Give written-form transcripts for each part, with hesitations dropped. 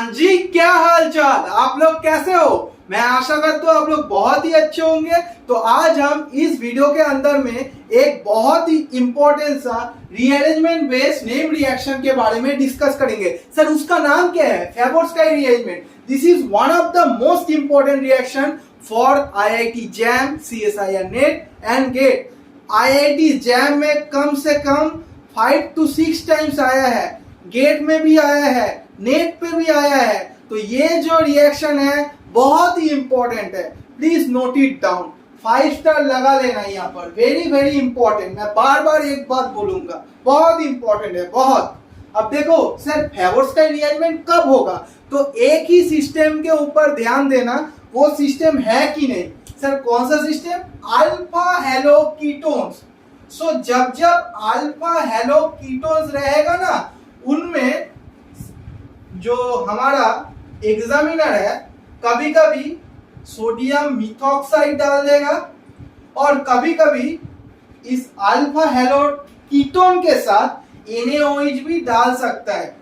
जी, क्या हाल चाल, आप लोग कैसे हो? मैं आशा करता हूँ आप लोग बहुत ही अच्छे होंगे। तो आज हम इस वीडियो के अंदर में एक बहुत ही इंपॉर्टेंट सा रीअरेंजमेंट बेस्ड नेम रिएक्शन के बारे में डिस्कस करेंगे। सर उसका नाम क्या है? Favorskii rearrangement. This is one of the most important reaction for IIT JAM, CSIR NET and GATE. IIT JAM में कम से कम 5 to 6 टाइम्स आया है, गेट में भी आया है, नेट पे भी आया है। तो ये जो रिएक्शन है बहुत ही इंपॉर्टेंट है, please note it down. 5 star लगा लेना यहाँ पर, वेरी वेरी इंपॉर्टेंट। मैं बार बार एक बात बोलूंगा, बहुत इंपॉर्टेंट है, बहुत। अब देखो सर, फेबोर्सकाई रीअरेंजमेंट कब होगा? तो एक ही सिस्टम के ऊपर ध्यान देना, वो सिस्टम है कि नहीं। सर कौन सा system? Alpha halo ketones. So जब जब अल्फा हेलो कीटोन्स रहेगा ना, उनमें जो हमारा एग्जामिनर है कभी कभी सोडियम मिथॉक्साइड डाल देगा और कभी कभी इस अल्फा हेलो कीटोन के साथ NaOH भी डाल सकता है।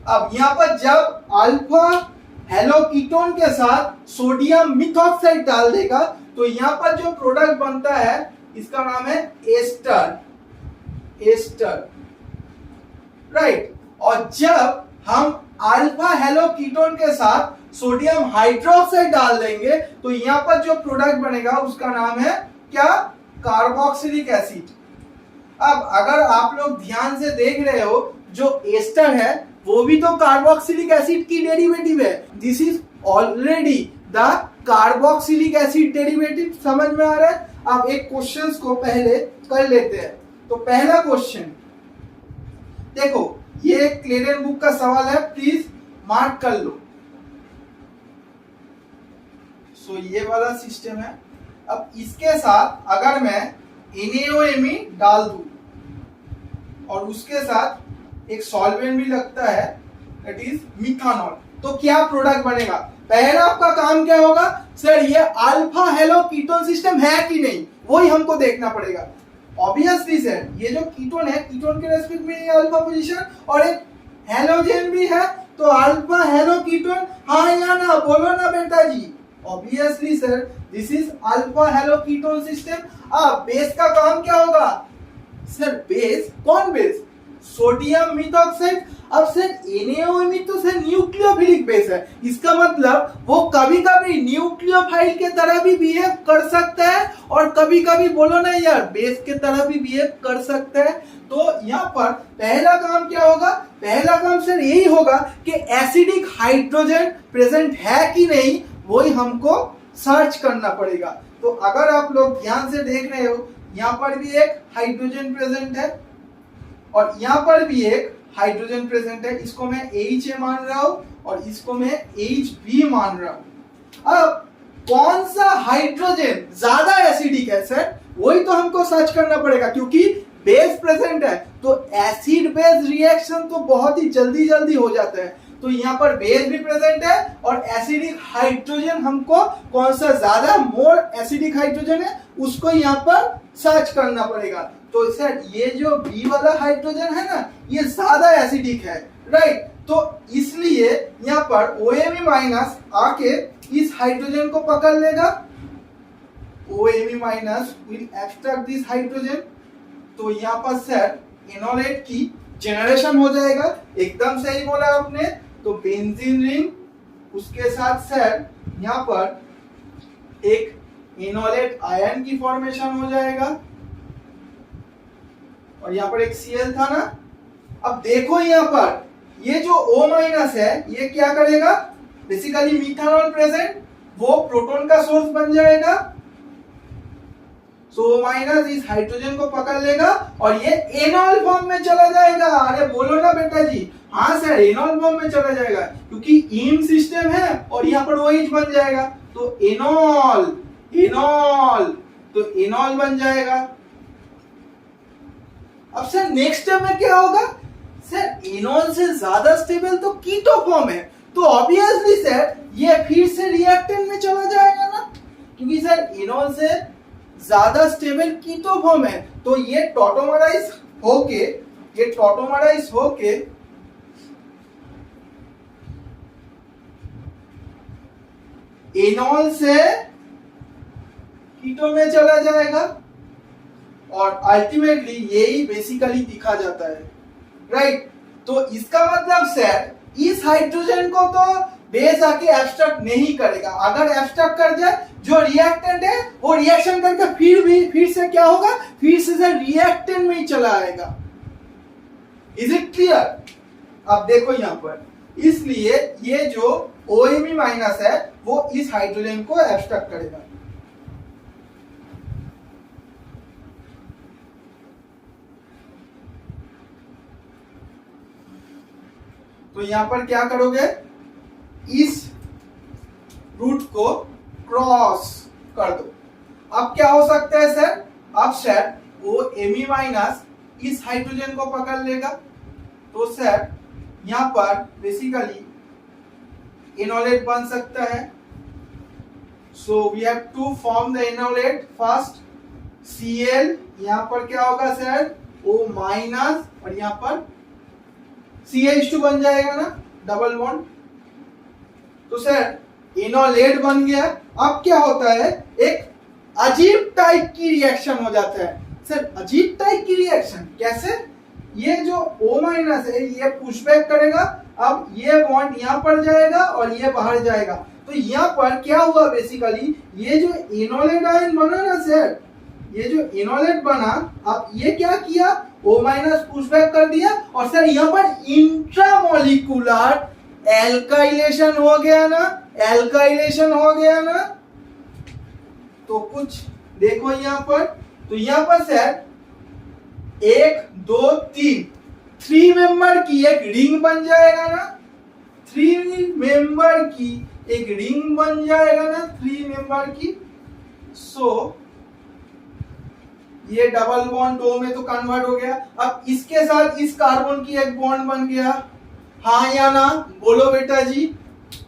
अब यहाँ पर जब अल्फा हेलो कीटोन के साथ सोडियम मिथॉक्साइड डाल देगा तो यहाँ पर जो प्रोडक्ट बनता है इसका नाम है एस्टर, राइट। और जब हम अल्फा हेलो कीटोन के साथ सोडियम हाइड्रोक्साइड डाल देंगे तो यहाँ पर जो प्रोडक्ट बनेगा उसका नाम है क्या? Carboxylic acid. अब अगर आप लोग ध्यान से देख रहे हो, जो एस्टर है वो भी तो कार्बोक्सिलिक एसिड की डेरिवेटिव है। This is already the carboxylic acid derivative. समझ में आ रहा है? अब एक क्वेश्चंस को पहले कर लेते हैं। तो पहला क्वेश्चन देखो, ये क्लेडन बुक का सवाल है, प्लीज मार्क कर लो। सो ये वाला सिस्टम है। अब इसके साथ अगर मैं NaOMe डाल दूं और उसके साथ एक सॉल्वेंट भी लगता है, दैट इज मिथानॉल, तो क्या प्रोडक्ट बनेगा? पहला आपका काम क्या होगा? सर ये अल्फा हेलो कीटोन सिस्टम है कि नहीं, वही हमको देखना पड़ेगा। ऑब्वियसली सर, ये जो कीटोन है, कीटोन के रेस्पेक्ट में ये अल्फा पोजीशन और एक हेलोजन भी है, तो अल्फा हेलो कीटोन, हाँ या ना, बोलो ना बेटा जी। Obviously sir, this is alpha halo ketone system. अब बेस का काम क्या होगा? सर बेस, कौन बेस? Sodium methoxide. अब सर NaOMe तो सर न्यूक्लियोफिलिक बेस है, इसका मतलब वो कभी कभी न्यूक्लियोफाइल के तरह भी बिहेव कर सकता है और कभी कभी, बोलो ना यार, बेस के तरह भी बिहेव कर सकता है। तो यहाँ पर पहला काम क्या होगा? पहला काम सर यही होगा कि एसिडिक हाइड्रोजन प्रेजेंट है कि नहीं, वही हमको सर्च करना पड़ेगा। तो अगर आप लोग ध्यान से देख रहे हो, यहाँ पर भी एक हाइड्रोजन प्रेजेंट है और यहाँ पर भी एक हाइड्रोजन प्रेजेंट है। इसको मैं H मान रहा हूं और इसको मैं Hb मान रहा हूं। अब कौन सा हाइड्रोजन ज्यादा एसिडिक है सर, वही तो हमको सर्च करना पड़ेगा, क्योंकि बेस प्रेजेंट है तो एसिड बेस रिएक्शन तो बहुत ही जल्दी जल्दी हो जाता है। तो यहाँ पर बेस भी प्रेजेंट है और एसिडिक हाइड्रोजन हमको कौन सा ज्यादा मोर एसिडिक हाइड्रोजन है उसको यहाँ पर सर्च करना पड़ेगा। तो सर ये जो B वाला हाइड्रोजन है ना, ये ज्यादा एसिडिक है, राइट। तो इसलिए यहाँ पर OMe माइनस आके इस हाइड्रोजन को पकड़ लेगा। OMe minus will extract this hydrogen. तो यहाँ पर सर एनोलेट की जनरेशन हो जाएगा। एकदम सही बोला आपने। तो बेंजीन रिंग, उसके साथ सर यहाँ पर एक एनोलेट आयन की फॉर्मेशन हो जाएगा और यहाँ पर एक Cl था ना। अब देखो यहाँ पर ये जो O माइनस है, ये क्या करेगा? बेसिकली मिथानॉल प्रेजेंट, वो प्रोटॉन का सोर्स बन जाएगा। सो O माइनस इस हाइड्रोजन को पकड़ लेगा और ये एनॉल फॉर्म में चला जाएगा। अरे बोलो ना बेटा जी, हाँ सर एनॉल फॉर्म में चला जाएगा, क्योंकि ईम सिस्टम है और यहाँ पर OH बन जाएगा। तो एनॉल, तो एनॉल बन जाएगा। अब सर नेक्स्ट स्टेप में क्या होगा? सर एनॉल से ज्यादा स्टेबल तो कीटो फॉर्म है, तो ऑब्वियसली सर ये फिर से रिएक्टेंट में चला जाएगा ना, क्योंकि सर एनॉल से ज्यादा स्टेबल कीटो फॉर्म है। तो ये टॉटोमराइज होके एनॉल से कीटो में चला जाएगा और अल्टीमेटली यही बेसिकली दिखा जाता है, राइट। तो इसका मतलब सर इस हाइड्रोजन को तो बेस आके एब्स्ट्रैक्ट नहीं करेगा। अगर एब्स्ट्रैक्ट कर जाए जो रिएक्टेंट है वो रिएक्शन करके फिर से क्या होगा, फिर से रिएक्टेंट में ही चला आएगा। Is it clear? अब देखो यहां पर, इसलिए ये जो OMe माइनस है वो इस हाइड्रोजन को एब्स्ट्रैक्ट करेगा। तो यहां पर क्या करोगे, इस रूट को क्रॉस कर दो। अब क्या हो सकता है सर, अब सर OMe माइनस इस हाइड्रोजन को पकड़ लेगा, तो सर यहां पर बेसिकली एनोलेट बन सकता है। So we have to form the enolate first. Cl यहां पर क्या होगा सर, O माइनस और यहां पर CH2 बन जाएगा ना, डबल बॉन्ड। तो सर एनोलेट बन गया। अब क्या होता है, एक अजीब टाइप की रिएक्शन हो जाता है। सर अजीब टाइप की रिएक्शन कैसे, ये जो O माइनस है ये पुशबैक करेगा, अब ये बॉन्ड यहां पर जाएगा और ये बाहर जाएगा। तो यहां पर क्या हुआ, बेसिकली ये जो एनोलेट आयन बना ना सर, ये जो एनोलेट बना, अब ये क्या किया, O माइनस पुशबैक कर दिया और सर यहां पर इंट्रामोलिकुलर एल्काइलेशन हो गया ना, एल्काइलेशन हो गया ना। तो कुछ देखो यहां पर, तो यहां पर सर 1 2 3 3 मेंबर की एक रिंग बन जाएगा ना, 3 मेंबर की एक रिंग बन जाएगा ना, 3 मेंबर की। सो ये डबल बॉन्ड 2 में तो कन्वर्ट हो गया। अब इसके साथ इस कार्बन की एक बॉन्ड बन गया, हाँ या ना बोलो बेटा जी।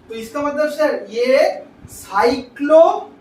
तो इसका मतलब सर ये साइक्लोप्रोपानोन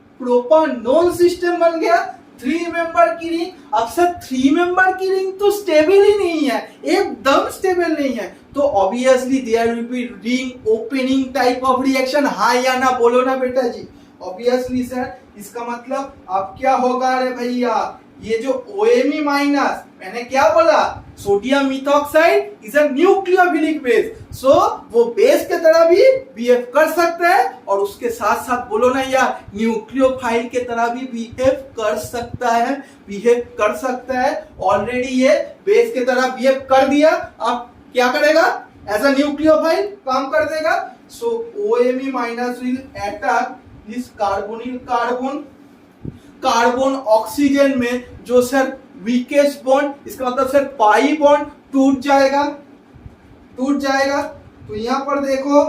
सिस्टम बन गया, 3 मेंबर की रिंग। अब सर 3 मेंबर की रिंग तो स्टेबल ही नहीं है, एकदम स्टेबल नहीं है, तो obviously there will be ring opening type of reaction, हाँ या ना बोलो ना बेटा जी। ऑब्वियसली सर इसका मतलब अब क्या होगा रे भैया, ये जो OMe माइनस, मैंने क्या बोला, sodium methoxide is a nucleophilic base, so वो बेस के तरह भी बिहेव कर सकता है और उसके साथ साथ बोलो ना यार न्यूक्लियोफाइल के तरह भी बिहेव कर सकता है, बिहेव कर सकता है। ऑलरेडी ये बेस के तरह बिहेव कर दिया, अब क्या करेगा, एज अ न्यूक्लियोफाइल काम कर देगा। सो OMe minus will attack this carbonyl carbon, carbon oxygen में जो सर वीकेस्ट बॉन्ड, इसका मतलब सर पाई बॉन्ड टूट जाएगा, टूट जाएगा। तो यहां पर देखो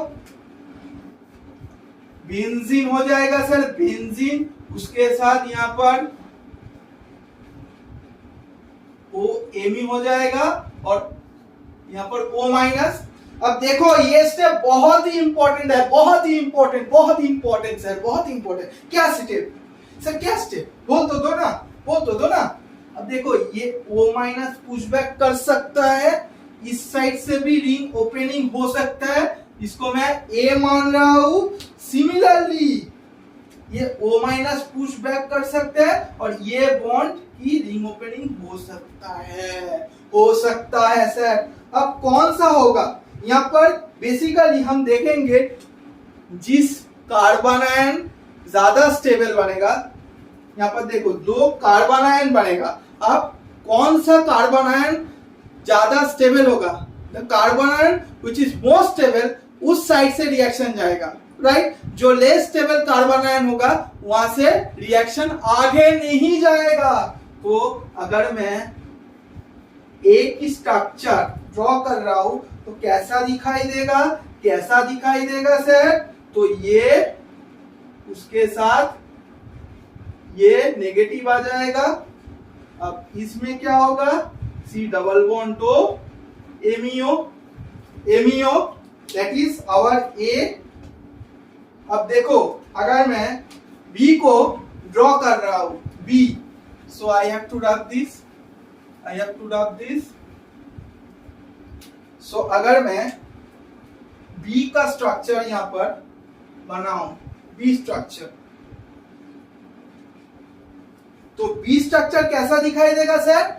बेंजीन हो जाएगा सर, बेंजीन, उसके साथ यहां पर OMe हो जाएगा और यहां पर O माइनस। अब देखो ये स्टेप बहुत ही इंपॉर्टेंट है, बहुत ही इंपॉर्टेंट, बहुत ही इंपॉर्टेंट सर, बहुत ही इंपॉर्टेंट। क्या स्टेप सर, क्या स्टेप, बोल तो दो ना, बोल तो दो ना। अब देखो ये O माइनस पुशबैक कर सकता है, इस साइड से भी रिंग ओपनिंग हो सकता है, इसको मैं A मान रहा हूं। सिमिलरली ये O माइनस पुशबैक कर सकता है और ये बॉन्ड की रिंग ओपनिंग हो सकता है, हो सकता है सर। अब कौन सा होगा, यहाँ पर बेसिकली हम देखेंगे जिस कार्बन आयन ज्यादा स्टेबल बनेगा, यहाँ पर देखो 2 कार्बन आयन बनेगा। अब कौन सा कार्बन आयन ज्यादा स्टेबल होगा, the carbon ion which is most stable, उस साइड से रिएक्शन जाएगा, राइट। जो लेस स्टेबल कार्बन आयन होगा वहां से रिएक्शन आगे नहीं जाएगा। तो अगर मैं एक स्ट्रक्चर ड्रॉ कर रहा हूं तो कैसा दिखाई देगा, कैसा दिखाई देगा सर, तो ये उसके साथ ये नेगेटिव आ जाएगा। अब इसमें क्या होगा, C डबल बॉन्ड तो MeO, MeO that is our A। अब देखो अगर मैं B को ड्रॉ कर रहा हूं, B, so I have to rub this, I have to rub this. So अगर मैं B का स्ट्रक्चर यहां पर बनाऊं, बी स्ट्रक्चर। तो बी स्ट्रक्चर कैसा दिखाई देगा सर?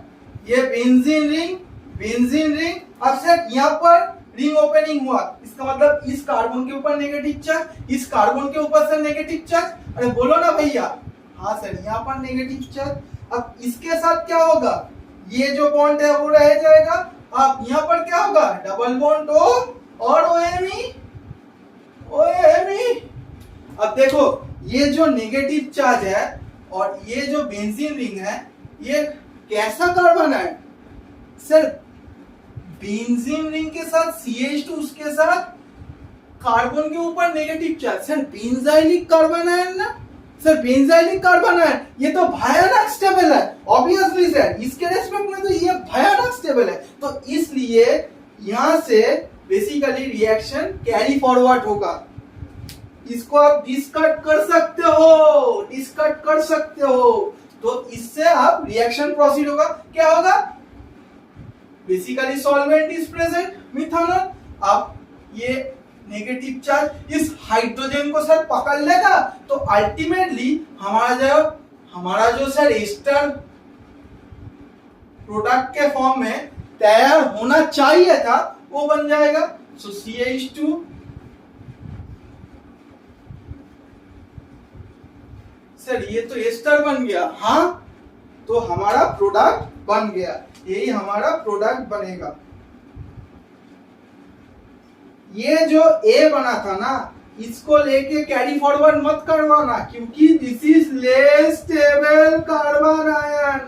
ये बेंजीन रिंग, बेंजीन रिंग। अब सर यहाँ पर रिंग ओपनिंग हुआ, इसका मतलब इस कार्बन के ऊपर नेगेटिव चार्ज, इस कार्बन के ऊपर सर नेगेटिव चार्ज। अरे बोलो ना भैया। हाँ सर, यहाँ पर नेगेटिव चार्ज। अब इसके साथ क्या होगा? ये जो बॉन्ड है वो रह जाएगा। अब यहाँ पर क्या होगा? डबल बॉन्ड ओ और OMe, OMe। अब देखो ये जो नेगेटिव चार्ज है और ये जो बेंजीन रिंग है, ये कैसा कार्बन है सर? बेंजीन रिंग के साथ CH2, उसके साथ कार्बन के ऊपर negative charge. Sir benzylic carbon ion ना सर, बेंजाइलिक कार्बन आयन, ये तो भयानक स्टेबल है ऑब्वियसली सर। इसके रेस्पेक्ट में तो ये भयानक स्टेबल है, तो इसलिए यहां से बेसिकली रिएक्शन कैरी फॉरवर्ड होगा। इसको आप डिस्कट कर सकते हो, डिस्कट कर सकते हो। तो इससे आप रिएक्शन प्रोसीड होगा। क्या होगा? Basically solvent is present, methanol. अब ये नेगेटिव चार्ज इस हाइड्रोजन को सर पकड़ लेगा, तो अल्टीमेटली हमारा जो सर एस्टर प्रोडक्ट के फॉर्म में तैयार होना चाहिए था वो बन जाएगा। सो CH2 सर, ये तो एस्टर बन गया। हाँ, तो हमारा प्रोडक्ट बन गया, यही हमारा प्रोडक्ट बनेगा। ये जो A बना था ना, इसको लेके कैरी फॉरवर्ड मत करवाना, क्योंकि this is less stable carbon ion,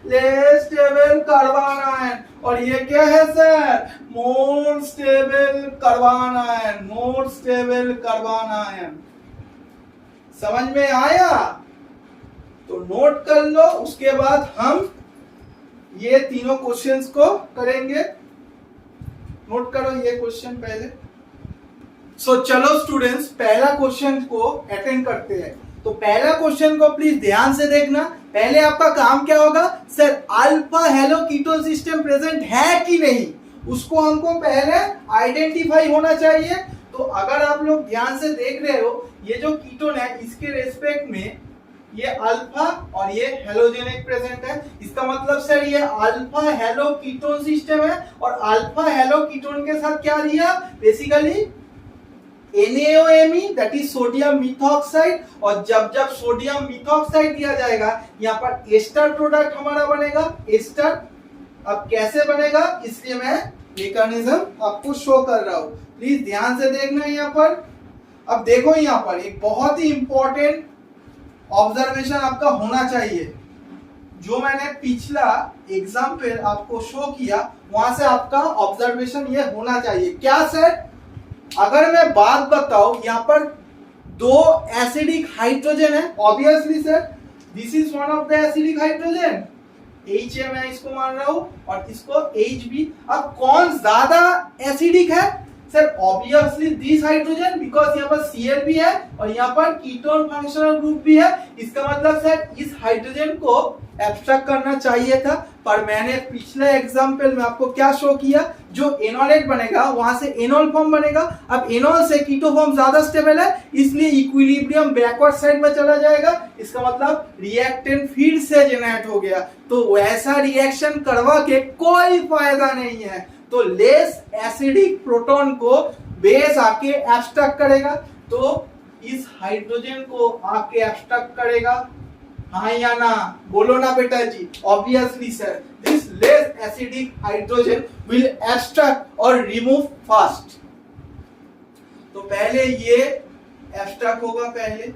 less stable carbon ion. और ये क्या है sir? More stable carbon ion, more stable carbon ion. समझ में आया? तो नोट कर लो, उसके बाद हम ये तीनों क्वेश्चंस को करेंगे। नोट करो ये क्वेश्चन पहले। चलो स्टूडेंट्स, पहला क्वेश्चन को अटेंड करते हैं। तो पहला क्वेश्चन को प्लीज ध्यान से देखना। पहले आपका काम क्या होगा sir? Alpha halo ketone system present है कि नहीं, उसको हमको पहले आइडेंटिफाई होना चाहिए। तो अगर आप लोग ध्यान से देख रहे हो, ये जो कीटोन है इसके रेस्पेक्ट में ये अल्फा और ये हेलोजेनिक प्रेजेंट है। इसका मतलब सर ये अल्फा हेलो कीटोन सिस्टम है, और अल्फा हेलो कीटोन के साथ क्या दिया? Basically NaOMe, that is sodium methoxide. और जब जब सोडियम मिथॉक्साइड दिया जाएगा, यहाँ पर एस्टर प्रोडक्ट हमारा बनेगा, एस्टर। अब कैसे बनेगा, इसलिए मैं मैकेनिज्म आपको शो कर रहा हूं, प्लीज ध्यान से देखना यहाँ पर। अब देखो यहाँ पर एक बहुत ही इंपॉर्टेंट ऑब्जर्वेशन आपका होना चाहिए। जो मैंने पिछला एग्जाम्पल आपको शो किया, वहां से आपका ऑब्जर्वेशन ये होना चाहिए। क्या सर? अगर मैं बात बताऊं, यहाँ पर दो एसिडिक हाइड्रोजन है, obviously sir this is one of the acidic hydrogen, HA मैं इसको मान रहा हूं, और इसको HB। अब कौन ज्यादा एसिडिक है sir? Obviously this hydrogen, because यहाँ पर Cl भी है और यहाँ पर कीटोन फंक्शनल ग्रुप भी है। इसका मतलब सर इस हाइड्रोजन को एब्स्ट्रैक्ट करना चाहिए था, पर मैंने पिछले एग्जांपल में आपको क्या शो किया? जो एनोलेट बनेगा वहां से एनोल फॉर्म बनेगा। अब एनोल से कीटो फॉर्म ज्यादा स्टेबल है, इसलिए इक्विलिब्रियम बैकवर्ड साइड में चला जाएगा। इसका मतलब रिएक्टेंट फिर से जेनरेट हो गया। तो वैसा रिएक्शन करवा के कोई फायदा नहीं है। तो लेस एसिडिक प्रोटॉन को बेस आके एब्स्ट्रैक्ट करेगा, तो इस हाइड्रोजन को आके एब्स्ट्रैक्ट करेगा। हाँ या ना? बोलो ना बेटा जी। Obviously sir, this less acidic hydrogen will abstract और रिमूव फास्ट। तो पहले ये एब्स्ट्रैक्ट होगा पहले।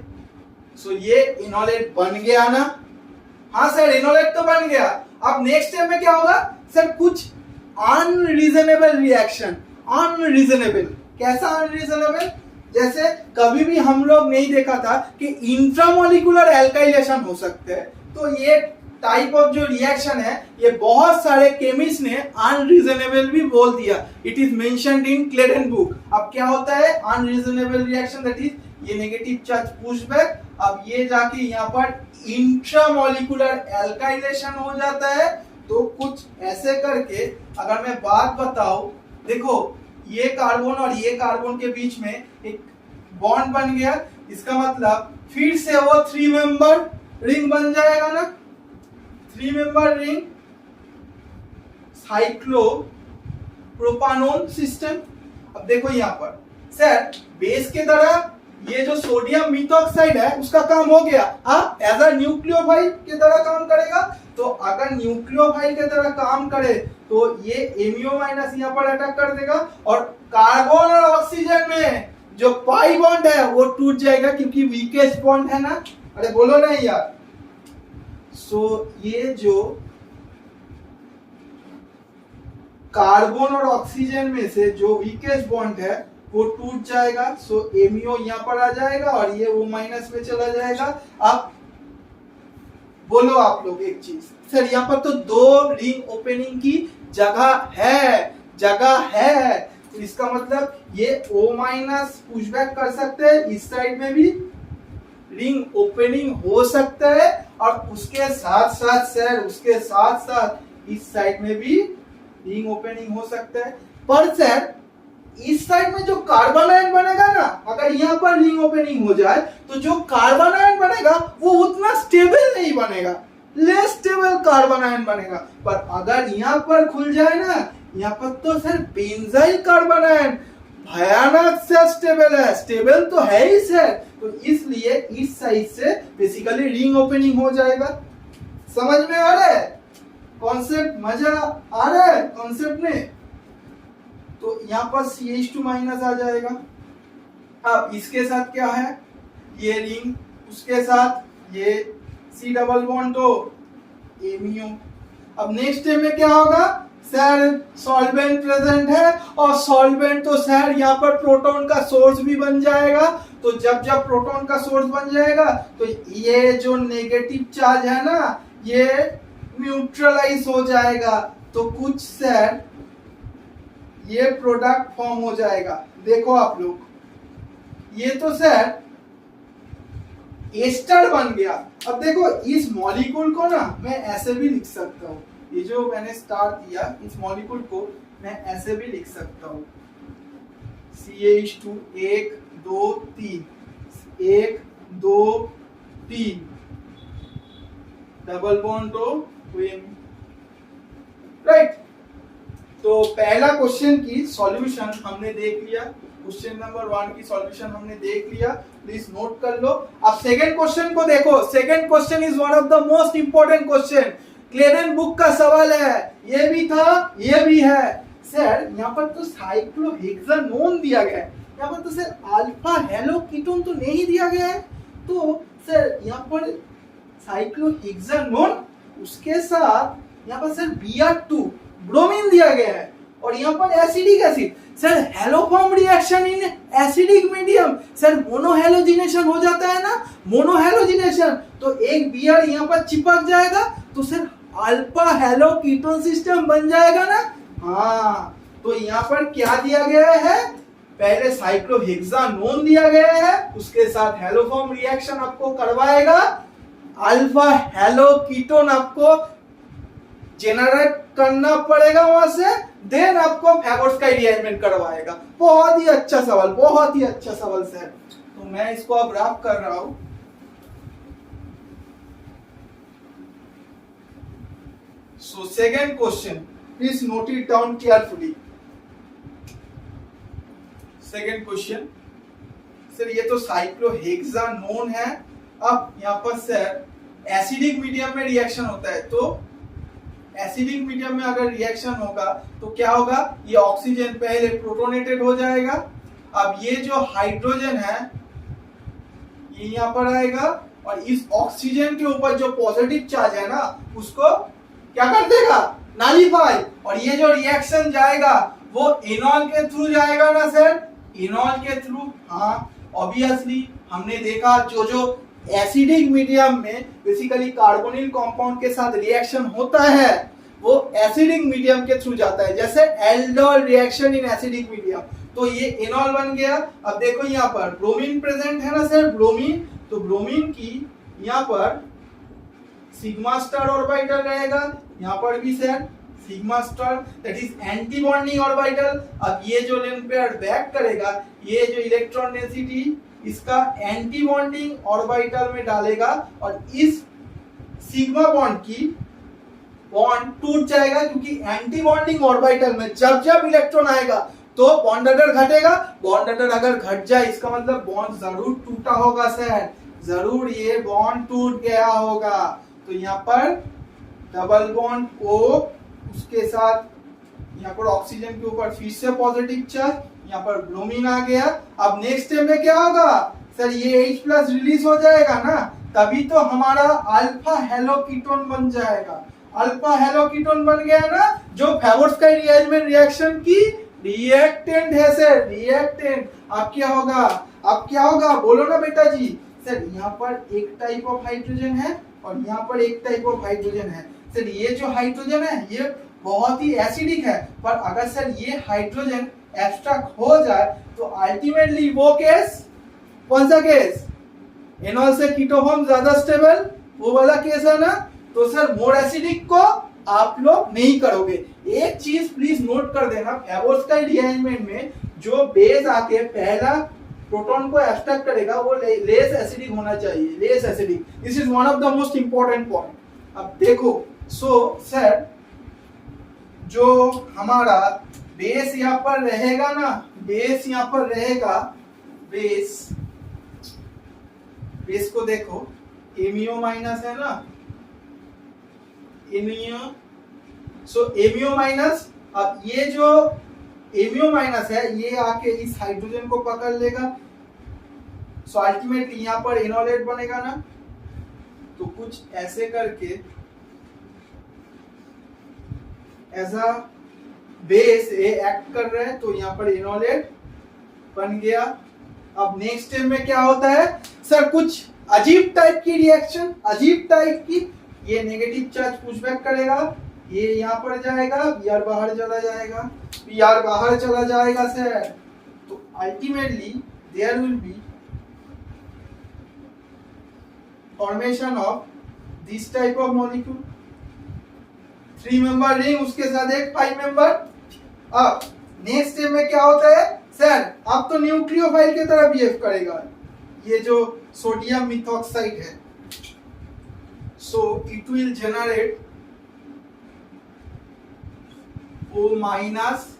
सो ये इनोलेट बन गया ना? हाँ सर, इनोलेट तो बन गया। अब नेक्स्ट स्टेप में क्या होगा सर? कुछ अनरीजनेबल रिएक्शन। अनरीजनेबल कैसा? अनरीजनेबल जैसे कभी भी हम लोग नहीं देखा था कि इंट्रामोलिकुलर एल्काइलेशन हो सकते हैं। तो ये टाइप ऑफ जो रिएक्शन है, ये बहुत सारे केमिस्ट ने अनरीजनेबल भी बोल दिया। It is mentioned in क्लेडन book. अब क्या होता है अनरीजनेबल रिएक्शन? दैट इज ये नेगेटिव चार्ज पुशबैक, अब ये जाके यहाँ पर इंट्रामोलिकुलर एल्काइलेशन हो जाता है। तो कुछ ऐसे करके अगर मैं बात बताऊं, देखो ये कार्बन और ये कार्बन के बीच में एक बॉन्ड बन गया, इसका मतलब फिर से वो 3 मेंबर रिंग बन जाएगा ना, 3 मेंबर रिंग साइक्लोप्रोपानोन सिस्टम। अब देखो यहाँ पर सर बेस के तरह ये जो सोडियम मिथॉक्साइड है उसका काम हो गया, अब एज अ न्यूक्लियोफाइल की तरह काम करेगा। तो अगर न्यूक्लियोफाइल की तरह काम करे तो ये एमईओ माइनस यहाँ पर अटैक कर देगा और कार्बन और ऑक्सीजन में जो पाई बॉन्ड है वो टूट जाएगा क्योंकि वीकेस्ट बॉन्ड है ना। अरे बोलो ना यार। सो ये जो कार्बन और ऑक्सीजन में से जो वीकेस्ट बॉन्ड है वो टूट जाएगा। सो एमईओ यहाँ पर आ जाएगा और ये वो माइनस में चला जाएगा। अब बोलो आप लोग एक चीज, सर यहाँ पर तो 2 रिंग ओपनिंग की जगह है, तो इसका मतलब ये O माइनस पुशबैक कर सकते हैं, इस साइड में भी रिंग ओपनिंग हो सकता है और उसके साथ साथ इस साइड में भी रिंग ओपनिंग हो सकता है। पर सर इस साइड में जो कार्बन आयन बनेगा ना, अगर यहाँ पर रिंग ओपनिंग हो जाए तो जो कार्बन आयन बनेगा वो उतना स्टेबल नहीं बनेगा, लेस स्टेबल कार्बन आयन बनेगा। पर अगर यहाँ पर खुल जाए ना, यहाँ पर तो सर बेंजाइल कार्बन आयन भयानक से स्टेबल है, स्टेबल तो है ही सर। तो इसलिए इस साइड से बेसिकली रिंग ओपनिंग हो जाएगा। समझ में आ रहा है कॉन्सेप्ट? मजा आ रहा है कॉन्सेप्ट में? तो यहाँ पर CH2 माइनस आ जाएगा। अब इसके साथ क्या है, ये रिंग, उसके साथ ये C डबल बॉन्ड तो एमईओ। अब नेक्स्ट स्टेप में क्या होगा सर, सॉल्वेंट प्रेजेंट है और सॉल्वेंट तो सर यहाँ पर प्रोटॉन का सोर्स भी बन जाएगा। तो जब प्रोटॉन का सोर्स बन जाएगा तो ये जो नेगेटिव चार्ज है ना ये न्यूट्रलाइज हो जाएगा। तो कुछ सर ये प्रोडक्ट फॉर्म हो जाएगा। देखो आप लोग, ये तो सर एस्टर बन गया। अब देखो इस मॉलिक्यूल को ना मैं ऐसे भी लिख सकता हूँ, ये जो मैंने स्टार दिया इस मॉलिक्यूल को मैं ऐसे भी लिख सकता हूँ, CH2 1 2 3 1 2 3 डबल बॉन्ड तो राइट। तो पहला क्वेश्चन की सॉल्यूशन हमने देख लिया, क्वेश्चन नंबर 1 की सॉल्यूशन हमने देख लिया, प्लीज नोट कर लो। अब सेकंड क्वेश्चन को देखो, second question is one of the most important question, Clayden book का सवाल है, ये भी था ये भी है। सर यहाँ पर तो साइक्लोहेक्सानोन दिया गया है, यहाँ पर तो सर अल्फा हेलो कीटोन तो नहीं दिया गया है। तो सर यहाँ पर साइक्लोहेक्सानोन उसके साथ यहाँ पर सर Br2 ब्रोमीन दिया गया है और यहाँ पर acidic acid. Sir haloform reaction in acidic medium, sir monohalogenation हो जाता है ना, मोनोहेलोजिनेशन, तो एक Br यहाँ पर चिपक जाएगा तो sir alpha halo ketone system बन जाएगा ना। हाँ, तो यहाँ पर क्या दिया गया है, पहले साइक्लोहेक्सानोन दिया गया है, उसके साथ हेलोफॉर्म रिएक्शन आपको करवाएगा, अल्फा हेलो कीटोन आपको जेनरेट करना पड़ेगा वहां से, देन आपको फेगोट्स का रीअरेंजमेंट करवाएगा। बहुत ही अच्छा सवाल, बहुत ही अच्छा सवाल सर। तो मैं इसको अब रैप कर रहा हूं। So second question, please note it down carefully. Second question, sir ये तो साइक्लोहेक्सानोन है। अब यहाँ पर सर एसिडिक मीडियम में रिएक्शन होता है, तो एसिडिक मीडियम में अगर रिएक्शन होगा तो क्या होगा, ये ऑक्सीजन पहले प्रोटोनेटेड हो जाएगा। अब ये जो हाइड्रोजन है ये यहाँ पर आएगा और इस ऑक्सीजन के ऊपर जो पॉजिटिव चार्ज है ना उसको क्या कर देगा, नालीफाई, और ये जो रिएक्शन जाएगा वो इनॉल के थ्रू जाएगा ना सर, इनॉल के थ्रू। हाँ ऑब्वियसली हमने देखा जो एसिडिक मीडियम में बेसिकली कार्बोनिल कंपाउंड के साथ रिएक्शन होता है वो एसिडिक मीडियम के थ्रू जाता है, जैसे aldol reaction in acidic medium, तो ये इनॉल बन गया। अब देखो यहाँ पर ब्रोमीन प्रेजेंट है ना सर, ब्रोमीन, तो ब्रोमीन की यहाँ पर सिग्मा स्टार ऑर्बिटल रहेगा, यहाँ पर भी sir sigma star, that is anti bonding orbital. अब ये जो लेन पेयर बैक करेगा, ये जो इलेक्ट्रॉन डेंसिटी इसका एंटी बॉन्डिंग ऑर्बिटल में डालेगा और इस सिग्मा बॉन्ड की बॉन्ड टूट जाएगा, क्योंकि एंटी बॉन्डिंग ऑर्बिटल में जब जब इलेक्ट्रॉन आएगा तो बॉन्ड ऑर्डर घटेगा। बॉन्ड ऑर्डर अगर घट जाए इसका मतलब बॉन्ड जरूर टूटा होगा सर, जरूर ये बॉन्ड टूट गया होगा। तो यहाँ पर डबल बॉन्ड O, उसके साथ यहाँ पर ऑक्सीजन के ऊपर फिर से पॉजिटिव चार्ज, यहाँ पर ब्रोमीन आ गया। अब नेक्स्ट स्टेप में क्या होगा सर, ये H+ रिलीज हो जाएगा ना, तभी तो हमारा अल्फा हेलोकीटोन बन जाएगा। अल्फा हेलोकीटोन बन गया ना, जो फेवोर्स्काइट रिएजमेंट रिएक्शन की रिएक्टेंट है सर, रिएक्टेंट। अब क्या होगा, अब क्या होगा बोलो ना बेटा जी। सर यहाँ पर एक टाइप ऑफ हाइड्रोजन है और यहाँ पर एक टाइप ऑफ हाइड्रोजन है। सर ये जो हाइड्रोजन है ये बहुत ही एसिडिक है, पर अगर सर ये हाइड्रोजन एब्स्ट्रैक्ट हो जाए तो अल्टीमेटली वो केस, कौन सा केस, एनॉल से कीटोफॉर्म ज्यादा स्टेबल, वो वाला केस है ना। तो सर मोर एसिडिक को आप लोग नहीं करोगे। एक चीज प्लीज नोट कर देना, फेवोर्स्काइट रिएरेंजमेंट में जो बेस आके पहला प्रोटॉन को एब्स्ट्रैक्ट करेगा वो लेस एसिडिक होना चाहिए, less acidic. This is one of the most important point. अब देखो सर जो हमारा बेस यहाँ पर रहेगा ना, बेस यहाँ पर रहेगा, बेस को देखो एमियो माइनस है ना, एमियो, सो एमियो माइनस। अब ये जो एमियो माइनस है ये आके इस हाइड्रोजन को पकड़ लेगा, सो अल्टीमेटली यहाँ पर एनोलेट बनेगा ना। तो कुछ ऐसे करके as a base a act कर रहा है, तो यहाँ पर एनोलेट बन गया। अब नेक्स्ट स्टेप में क्या होता है सर, कुछ अजीब टाइप की रिएक्शन, अजीब टाइप की। ये नेगेटिव चार्ज पुशबैक करेगा, ये यहाँ पर जाएगा, Br बाहर चला जाएगा, Br बाहर चला जाएगा सर। तो ultimately there will be formation of this type of molecule, 3 member ring, उसके साथ एक 5 मेंबर। अब नेक्स्ट स्टेप में क्या होता है सर, अब तो न्यूक्लियोफाइल की तरह बिहेव करेगा ये जो सोडियम मिथॉक्साइड है। So it will generate O minus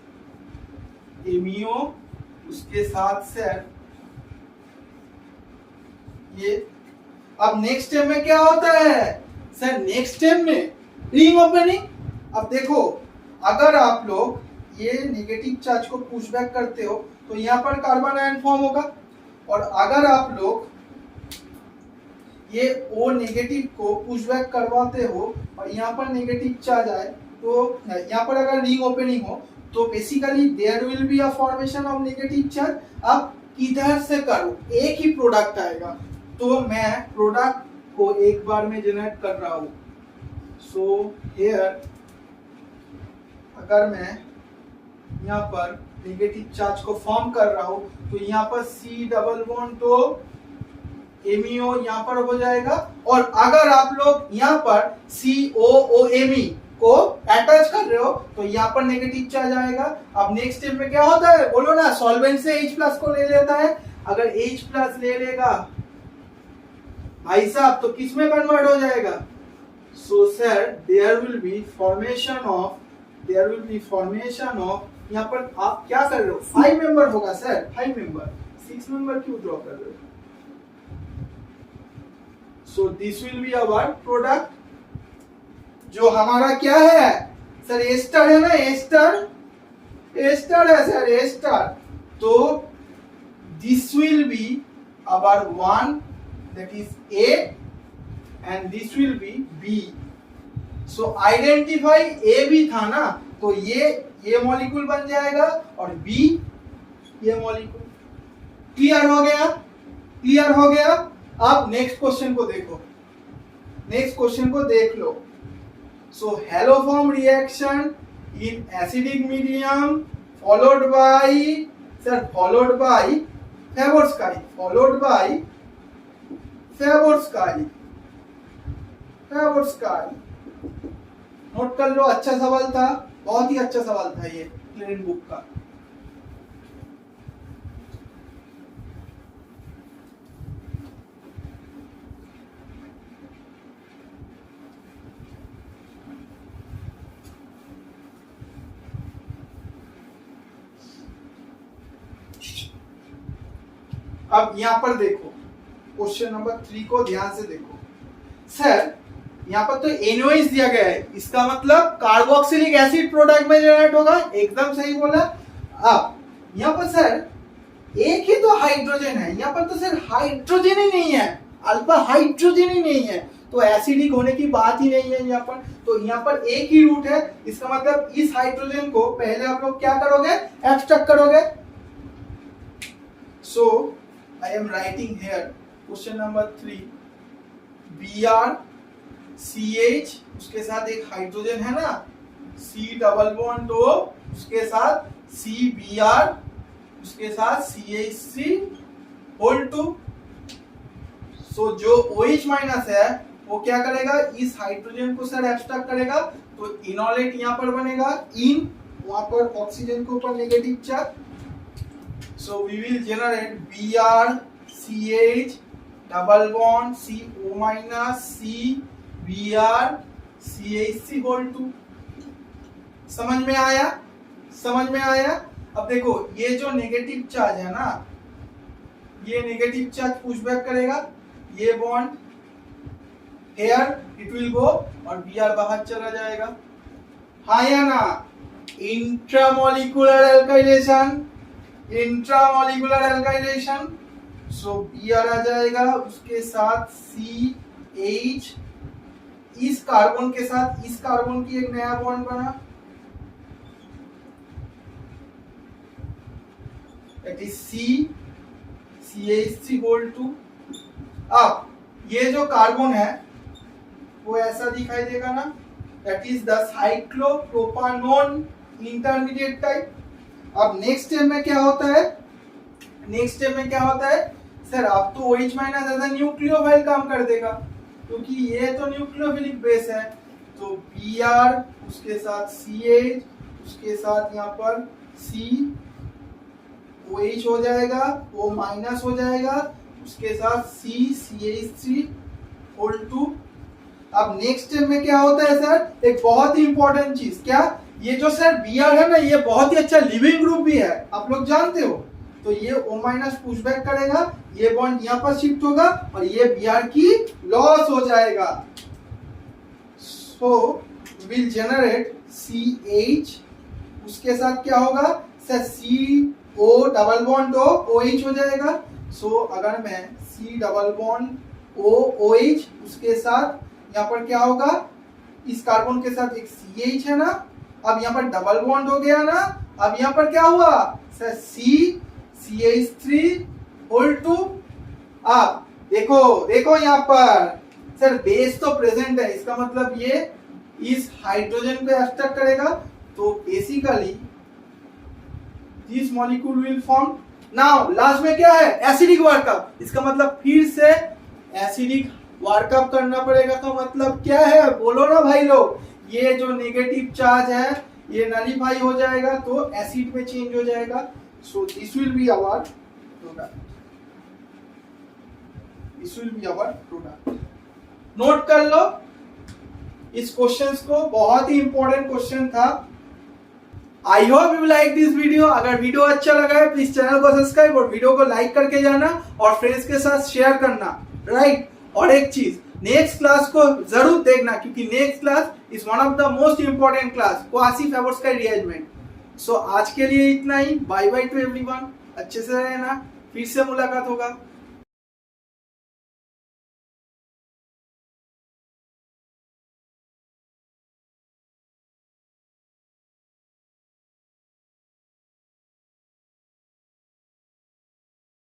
Ameo, उसके साथ सर ये। अब नेक्स्ट स्टेप में क्या होता है सर, नेक्स्ट स्टेप में रिंग ओपनिंग। अब देखो अगर आप लोग ये नेगेटिव चार्ज को पुशबैक करते हो तो यहाँ पर कार्बन आयन फॉर्म होगा, और अगर आप लोग ये O नेगेटिव को पुशबैक करवाते हो और यहाँ पर नेगेटिव चार्ज आए, तो यहाँ पर अगर रिंग ओपनिंग हो तो basically there will be a formation of negative charge. अब किधर से करो, एक ही प्रोडक्ट आएगा, तो मैं प्रोडक्ट को एक बार में जनरेट कर रहा हूँ। सो हियर अगर मैं यहाँ पर नेगेटिव चार्ज को फॉर्म कर रहा हूँ तो यहाँ पर C डबल बॉन्ड तो एमियो यहाँ पर हो जाएगा, और अगर आप लोग यहाँ पर COOMe को अटैच कर रहे हो तो यहाँ पर नेगेटिव चार्ज आएगा। अब नेक्स्ट स्टेप में क्या होता है बोलो ना, सॉल्वेंट से H+ को ले लेता है। अगर H+ ले लेगा भाई साहब तो किस में कन्वर्ट हो जाएगा। So sir there will be formation of, यहाँ पर आप क्या कर रहे हो, 5 मेंबर होगा सर, 5 मेंबर, 6 मेंबर क्यों ड्रॉ कर रहे हो। So this will be our product, जो हमारा क्या है सर, एस्टर है ना, एस्टर है सर, एस्टर। तो this will be our 1, that is A, and this will be B. So identify A भी था ना, तो ये मॉलिक्यूल बन जाएगा और B ये मॉलिक्यूल। क्लियर हो गया, क्लियर हो गया। अब नेक्स्ट क्वेश्चन को देखो, नेक्स्ट क्वेश्चन को देख लो। So haloform reaction in acidic medium followed by sir, followed by Favorskii, followed by Favorskii. Note कर लो, अच्छा सवाल था, बहुत ही अच्छा सवाल था ये क्लियरिंग बुक का। अब यहाँ पर देखो, क्वेश्चन नंबर 3 को ध्यान से देखो। सर यहाँ पर तो NaOH दिया गया है, इसका मतलब कार्बोक्सिलिक एसिड प्रोडक्ट में जनरेट होगा, एकदम सही बोला। अब यहाँ पर सर एक ही तो हाइड्रोजन है, यहाँ पर तो सर हाइड्रोजन ही नहीं है, अल्फा हाइड्रोजन ही नहीं है, तो एसिडिक होने की बात ही नहीं है यहाँ पर। तो यहाँ पर एक ही रूट है, इसका मतलब इस हाइड्रोजन को पहले आप लोग क्या करोगे, एब्स्ट्रैक्ट करोगे। So I am writing here question number 3, BrCH, उसके साथ एक हाइड्रोजन है ना, C डबल बॉन्ड O, उसके साथ CBr, उसके साथ CH3 होल 2। सो जो OH माइनस है वो क्या करेगा, इस हाइड्रोजन को सर एब्स्ट्रैक्ट करेगा, तो इनोलेट यहाँ पर बनेगा, इन वहां पर ऑक्सीजन के ऊपर negative charge. So we will generate BrCH double bond CO minus CBr CH3 whole 2। समझ में आया, समझ में आया। अब देखो ये जो नेगेटिव चार्ज है ना, ये नेगेटिव चार्ज पुश बैक करेगा, ये bond here it will go और Br बाहर चला जाएगा, हाँ या ना। Intramolecular alkylation, intramolecular alkylation. So Br आ जाएगा, उसके साथ CH, इस कार्बन के साथ इस कार्बन की एक नया बॉन्ड बना, दैट इज CH3 होल 2। अब ये जो कार्बन है वो ऐसा दिखाई देगा ना, that is the cyclopropanone intermediate type. अब नेक्स्ट स्टेप में क्या होता है, नेक्स्ट स्टेप में क्या होता है सर, अब तो OH minus as a nucleophile काम कर देगा, क्योंकि ये तो न्यूक्लियोफिलिक बेस है। तो Br, उसके साथ CH, उसके साथ यहाँ पर C, OH हो जाएगा, O माइनस हो जाएगा, उसके साथ CH3 होल 2। अब नेक्स्ट स्टेप में क्या होता है सर, एक बहुत ही इंपॉर्टेंट चीज, क्या, ये जो सर Br है ना, ये बहुत ही अच्छा लिविंग ग्रुप भी है, आप लोग जानते हो। तो ये O माइनस पुश बैक करेगा, ये बॉन्ड यहाँ पर शिफ्ट होगा और ये Br की लॉस हो जाएगा। सो विल जनरेट CH, उसके साथ क्या होगा sir, CO double bond O, OH हो जाएगा। सो अगर मैं C double bond O OH, उसके साथ यहाँ पर क्या होगा, इस कार्बन के साथ एक CH है ना, अब यहाँ पर डबल बॉन्ड हो गया ना, अब यहाँ पर क्या हुआ सर, CH3 होल 2। अब देखो देखो यहाँ पर सर बेस तो प्रेजेंट है, इसका मतलब ये इस हाइड्रोजन को एब्स्ट्रैक्ट करेगा, तो basically this molecule will form. Now last में क्या है, एसिडिक वर्कअप, इसका मतलब फिर से एसिडिक वर्कअप करना पड़ेगा। तो मतलब क्या है, बोलो ना भाई लोग, ये जो नेगेटिव चार्ज है ये नलीफाई हो जाएगा, तो एसिड में चेंज हो जाएगा। So this will be our product, this will be our product. Note कर लो इस क्वेश्चंस को, बहुत ही इंपॉर्टेंट क्वेश्चन था। I hope you like this video. अगर वीडियो अच्छा लगा है प्लीज चैनल को सब्सक्राइब और वीडियो को लाइक करके जाना और फ्रेंड्स के साथ शेयर करना, राइट। और एक चीज, नेक्स्ट क्लास को जरूर देखना, क्योंकि next class is one of the most important class, quasi Favorskii rearrangement. So आज के लिए इतना ही, बाय बाय टू एवरीवन, अच्छे से रहना, फिर से मुलाकात होगा।